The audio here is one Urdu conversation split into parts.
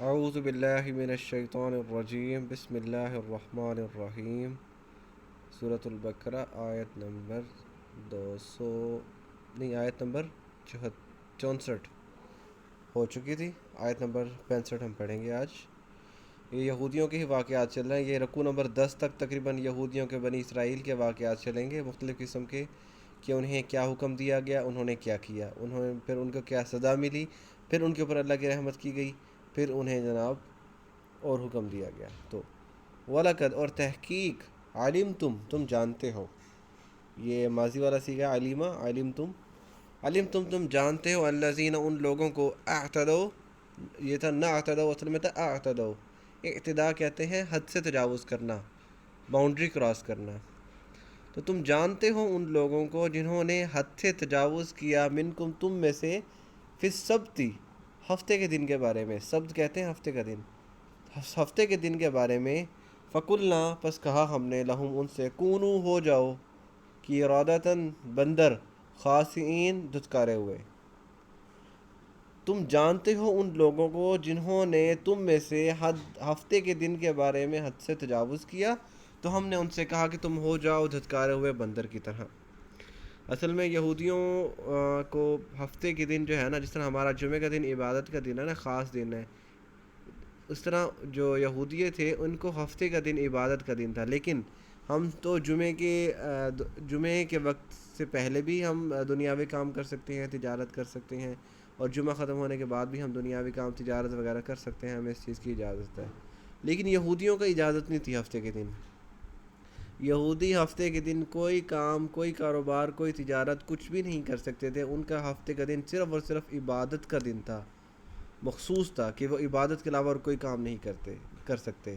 اعوذ باللہ من الشیطان الرجیم بسم اللہ الرحمن الرحیم۔ سورۃ البقرہ آیت نمبر 200 نہیں آیت نمبر 64 ہو چکی تھی۔ آیت نمبر 65 ہم پڑھیں گے آج۔ یہ یہودیوں کے ہی واقعات چل رہے ہیں۔ یہ رکوع نمبر 10 تک تقریباً یہودیوں کے بنی اسرائیل کے واقعات چلیں گے، مختلف قسم کے، کہ انہیں کیا حکم دیا گیا، انہوں نے کیا کیا، پھر ان کو کیا سزا ملی، پھر ان کے اوپر اللہ کی رحمت کی گئی، پھر انہیں جناب اور حکم دیا گیا۔ تو وَلَقَدْ اور تحقیق علمتم تم جانتے ہو، یہ ماضی والا صیغہ علمہ، علمتم تم جانتے ہو، الذین ان لوگوں کو، اعتدوا یہ تھا نہ اعتدوا، اصل میں تھا اعتدوا۔ اعتداء کہتے ہیں حد سے تجاوز کرنا، باؤنڈری کراس کرنا۔ تو تم جانتے ہو ان لوگوں کو جنہوں نے حد سے تجاوز کیا، منکم تم میں سے، فی السبت ہفتے کے دن کے بارے میں، سبت کہتے ہیں ہفتے کا دن، ہفتے کے دن کے بارے میں، فقلنا پس کہا ہم نے، لہم ان سے، کونو ہو جاؤ، کی ارادتاً بندر، خاسئین دھتکارے ہوئے۔ تم جانتے ہو ان لوگوں کو جنہوں نے تم میں سے ہفتے کے دن کے بارے میں حد سے تجاوز کیا، تو ہم نے ان سے کہا کہ تم ہو جاؤ دھتکارے ہوئے بندر کی طرح۔ اصل میں یہودیوں کو ہفتے کے دن جو ہے نا، جس طرح ہمارا جمعہ کا دن عبادت کا دن ہے نا، خاص دن ہے، اس طرح جو یہودیے تھے ان کو ہفتے کا دن عبادت کا دن تھا۔ لیکن ہم تو جمعے کے وقت سے پہلے بھی ہم دنیاوی کام کر سکتے ہیں، تجارت کر سکتے ہیں، اور جمعہ ختم ہونے کے بعد بھی ہم دنیاوی کام، تجارت وغیرہ کر سکتے ہیں، ہمیں اس چیز کی اجازت ہے۔ لیکن یہودیوں کو اجازت نہیں تھی ہفتے کے دن۔ یہودی ہفتے کے دن کوئی کام، کوئی کاروبار، کوئی تجارت، کچھ بھی نہیں کر سکتے تھے۔ ان کا ہفتے کا دن صرف اور صرف عبادت کا دن تھا، مخصوص تھا کہ وہ عبادت کے علاوہ اور کوئی کام نہیں کر سکتے۔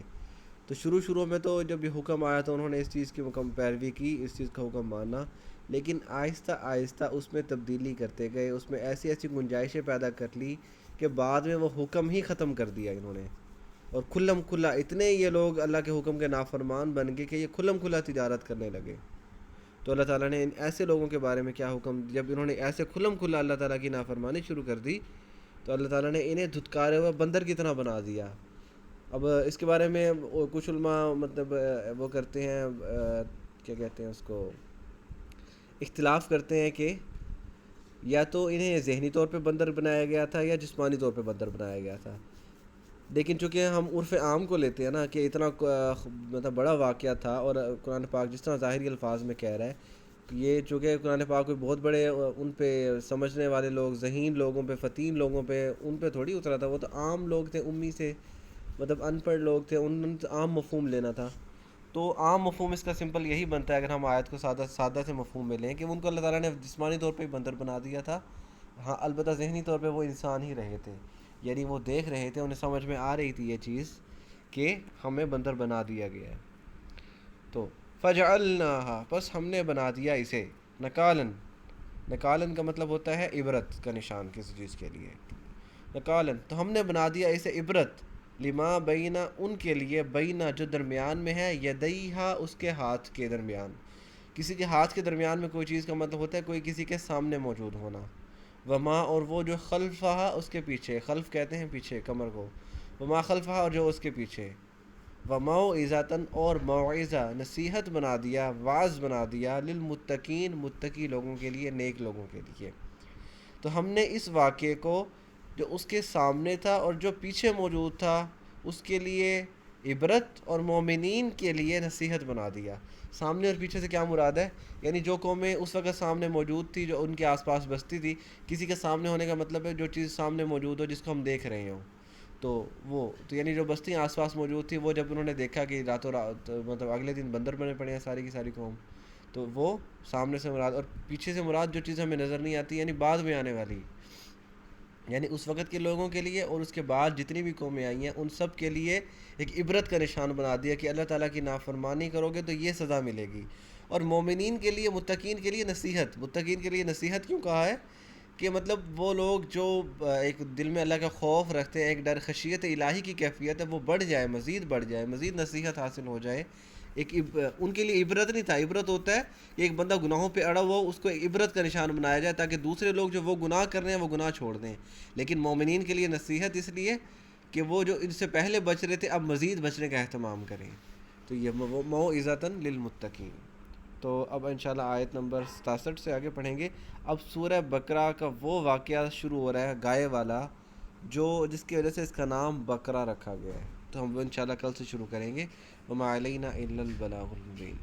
تو شروع میں تو جب یہ حکم آیا تو انہوں نے اس چیز کی پیروی کی، اس چیز کا حکم مانا، لیکن آہستہ آہستہ اس میں تبدیلی کرتے گئے، اس میں ایسی گنجائشیں پیدا کر لی کہ بعد میں وہ حکم ہی ختم کر دیا انہوں نے، اور کھلم کھلا اتنے یہ لوگ اللہ کے حکم کے نافرمان بن گئے کہ یہ کھلم کھلا تجارت کرنے لگے۔ تو اللہ تعالیٰ نے ان ایسے لوگوں کے بارے میں کیا حکم، جب انہوں نے ایسے کھلم کھلا اللہ تعالیٰ کی نافرمانی شروع کر دی، تو اللہ تعالیٰ نے انہیں دھتکارے ہوئے بندر کی طرح بنا دیا۔ اب اس کے بارے میں کچھ علماء مطلب وہ کرتے ہیں، کیا کہتے ہیں اس کو، اختلاف کرتے ہیں کہ یا تو انہیں ذہنی طور پہ بندر بنایا گیا تھا یا جسمانی طور پہ بندر بنایا گیا تھا۔ لیکن چونکہ ہم عرف عام کو لیتے ہیں نا کہ اتنا مطلب بڑا واقعہ تھا، اور قرآن پاک جس طرح ظاہری الفاظ میں کہہ رہا ہے، یہ چونکہ قرآن پاک کوئی بہت بڑے ان پہ سمجھنے والے لوگ، ذہین لوگوں پہ، فتین لوگوں پہ، ان پہ تھوڑی اترا تھا۔ وہ تو عام لوگ تھے، امی سے مطلب ان پڑھ لوگ تھے، ان سے عام مفہوم لینا تھا۔ تو عام مفہوم اس کا سمپل یہی بنتا ہے، اگر ہم آیت کو سادہ سے مفہوم میں لیں، کہ ان کو اللہ تعالیٰ نے جسمانی طور پہ بندر بنا دیا تھا، ہاں البتہ ذہنی طور پہ وہ انسان ہی رہے تھے، یعنی وہ دیکھ رہے تھے، انہیں سمجھ میں آ رہی تھی یہ چیز کہ ہمیں بندر بنا دیا گیا ہے۔ تو فجعلناها پس ہم نے بنا دیا اسے، نکالن کا مطلب ہوتا ہے عبرت کا نشان کسی چیز کے لیے، نکالن تو ہم نے بنا دیا اسے عبرت، لما بینا ان کے لیے، بینا جو درمیان میں ہے، یدیہا اس کے ہاتھ کے درمیان، کسی کے ہاتھ کے درمیان میں کوئی چیز کا مطلب ہوتا ہے کوئی کسی کے سامنے موجود ہونا، وما اور وہ جو خلفہا اس کے پیچھے، خلف کہتے ہیں پیچھے کمر کو، وما خلفہا اور جو اس کے پیچھے، وموعظۃً اور موعظہ نصیحت بنا دیا، واعظ بنا دیا، للمتقین متقی لوگوں کے لیے، نیک لوگوں کے لیے۔ تو ہم نے اس واقعے کو جو اس کے سامنے تھا اور جو پیچھے موجود تھا اس کے لیے عبرت، اور مومنین کے لیے نصیحت بنا دیا۔ سامنے اور پیچھے سے کیا مراد ہے؟ یعنی جو قومیں اس وقت سامنے موجود تھی، جو ان کے آس پاس بستی تھی، کسی کے سامنے ہونے کا مطلب ہے جو چیز سامنے موجود ہو، جس کو ہم دیکھ رہے ہوں، تو وہ تو یعنی جو بستیاں آس پاس موجود تھی، وہ جب انہوں نے دیکھا کہ راتوں رات مطلب اگلے دن بندر بنے پڑے ہیں ساری کی ساری قوم، تو وہ سامنے سے مراد، اور پیچھے سے مراد جو چیز ہمیں نظر نہیں آتی، یعنی بعد میں آنے والی، یعنی اس وقت کے لوگوں کے لیے اور اس کے بعد جتنی بھی قومیں آئی ہیں ان سب کے لیے ایک عبرت کا نشان بنا دیا کہ اللہ تعالیٰ کی نافرمانی کرو گے تو یہ سزا ملے گی۔ اور مومنین کے لیے، متقین کے لیے نصیحت، متقین کے لیے نصیحت کیوں کہا ہے؟ کہ مطلب وہ لوگ جو ایک دل میں اللہ کا خوف رکھتے ہیں، ایک ڈر خشیت الہی کی کیفیت ہے، وہ بڑھ جائے، مزید بڑھ جائے، مزید نصیحت حاصل ہو جائے۔ ان کے لیے عبرت نہیں تھا، عبرت ہوتا ہے کہ ایک بندہ گناہوں پہ اڑا ہوا، اس کو عبرت کا نشان بنایا جائے تاکہ دوسرے لوگ جو وہ گناہ کر رہے ہیں وہ گناہ چھوڑ دیں۔ لیکن مومنین کے لیے نصیحت اس لیے کہ وہ جو ان سے پہلے بچ رہے تھے اب مزید بچنے کا اہتمام کریں. تو یہ موعظۃ للمتقین. تو اب انشاءاللہ آیت نمبر 67 سے آگے پڑھیں گے. اب سورہ بقرہ کا وہ واقعہ شروع ہو رہا ہے گائے والا جس کی وجہ سے اس کا نام بقرہ رکھا گیا ہے. تو ہم وہ انشاءاللہ کل سے شروع کریں گے. وما علینا الا البلاغ المبین.